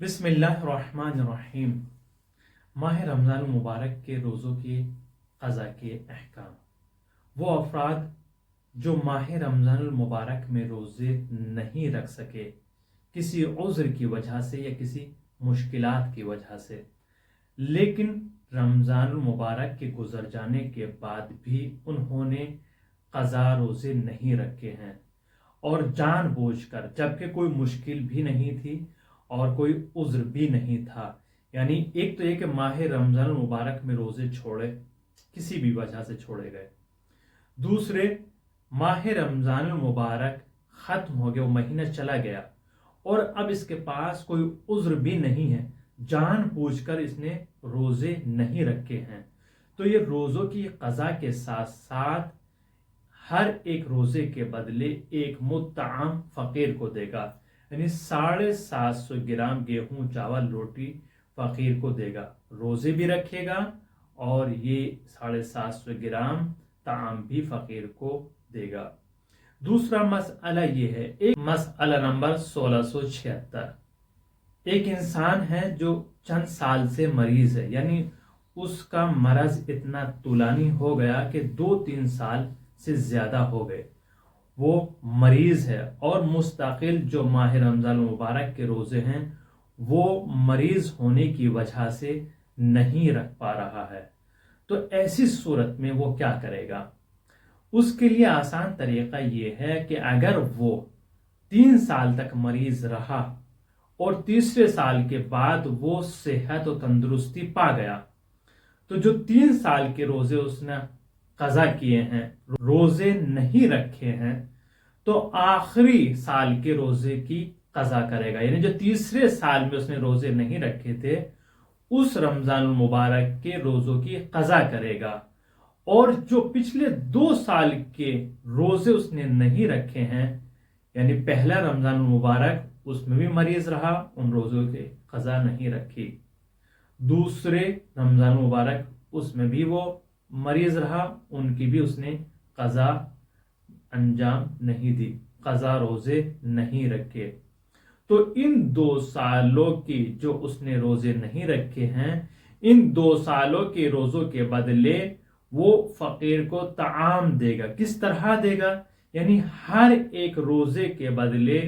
بسم اللہ الرحمن الرحیم۔ ماہ رمضان المبارک کے روزوں کی قضا کے احکام۔ وہ افراد جو ماہ رمضان المبارک میں روزے نہیں رکھ سکے کسی عذر کی وجہ سے یا کسی مشکلات کی وجہ سے، لیکن رمضان المبارک کے گزر جانے کے بعد بھی انہوں نے قضا روزے نہیں رکھے ہیں اور جان بوجھ کر، جبکہ کوئی مشکل بھی نہیں تھی اور کوئی عذر بھی نہیں تھا، یعنی ایک تو یہ کہ ماہ رمضان المبارک میں روزے چھوڑے، کسی بھی وجہ سے چھوڑے گئے، دوسرے ماہ رمضان المبارک ختم ہو گیا، وہ مہینہ چلا گیا اور اب اس کے پاس کوئی عذر بھی نہیں ہے، جان بوجھ کر اس نے روزے نہیں رکھے ہیں، تو یہ روزوں کی قضا کے ساتھ ساتھ ہر ایک روزے کے بدلے ایک مطعم فقیر کو دے گا، یعنی 750 گرام گیہوں چاول روٹی فقیر کو دے گا، روزے بھی رکھے گا اور یہ 750 گرام طعام بھی فقیر کو دے گا۔ دوسرا مسئلہ یہ ہے، ایک مسئلہ نمبر 1676، ایک انسان ہے جو چند سال سے مریض ہے، یعنی اس کا مرض اتنا طولانی ہو گیا کہ 2-3 سال سے زیادہ ہو گئے، وہ مریض ہے اور مستقل جو ماہ رمضان المبارک کے روزے ہیں وہ مریض ہونے کی وجہ سے نہیں رکھ پا رہا ہے، تو ایسی صورت میں وہ کیا کرے گا؟ اس کے لیے آسان طریقہ یہ ہے کہ اگر وہ 3 سال تک مریض رہا اور تیسرے سال کے بعد وہ صحت و تندرستی پا گیا، تو جو 3 سال کے روزے اس نے قضا کیے ہیں، روزے نہیں رکھے ہیں، تو آخری سال کے روزے کی قضا کرے گا، یعنی جو تیسرے سال میں اس نے روزے نہیں رکھے تھے اس رمضان المبارک کے روزوں کی قضا کرے گا، اور جو پچھلے 2 سال کے روزے اس نے نہیں رکھے ہیں، یعنی پہلا رمضان المبارک اس میں بھی مریض رہا، ان روزوں کی قضا نہیں رکھی، دوسرے رمضان المبارک اس میں بھی وہ مریض رہا، ان کی بھی اس نے قضا انجام نہیں دی، قضا روزے نہیں رکھے، تو ان 2 سالوں کی جو اس نے روزے نہیں رکھے ہیں، ان 2 سالوں کے روزوں کے بدلے وہ فقیر کو طعام دے گا۔ کس طرح دے گا؟ یعنی ہر ایک روزے کے بدلے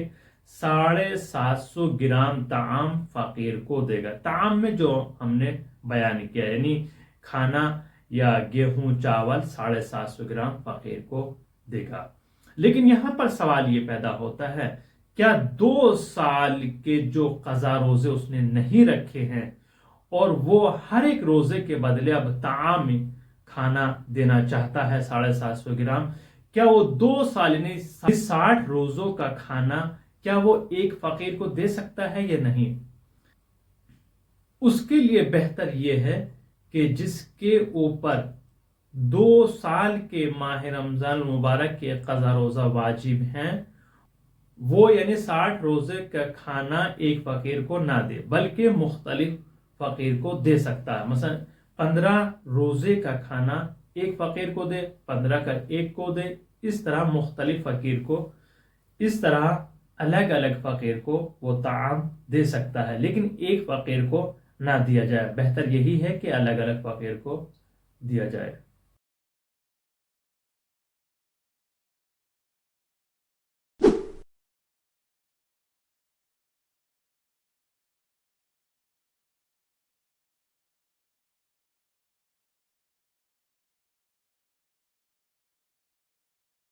750 گرام طعام فقیر کو دے گا۔ طعام میں جو ہم نے بیان کیا، یعنی کھانا یا گیہوں چاول 750 گرام فقیر کو دے گا۔ لیکن یہاں پر سوال یہ پیدا ہوتا ہے، کیا 2 سال کے جو قضا روزے اس نے نہیں رکھے ہیں اور وہ ہر ایک روزے کے بدلے اب طعام کھانا دینا چاہتا ہے 750 گرام، کیا وہ 2 سال یعنی 60 روزوں کا کھانا کیا وہ ایک فقیر کو دے سکتا ہے یا نہیں؟ اس کے لیے بہتر یہ ہے کہ جس کے اوپر 2 سال کے ماہ رمضان المبارک کے قضا روزہ واجب ہیں، وہ یعنی 60 روزے کا کھانا ایک فقیر کو نہ دے بلکہ مختلف فقیر کو دے سکتا ہے، مثلا 15 روزے کا کھانا ایک فقیر کو دے، 15 کا ایک کو دے، اس طرح مختلف فقیر کو، اس طرح الگ الگ فقیر کو وہ طعام دے سکتا ہے، لیکن ایک فقیر کو نہ دیا جائے، بہتر یہی ہے کہ الگ الگ فقیر کو دیا جائے۔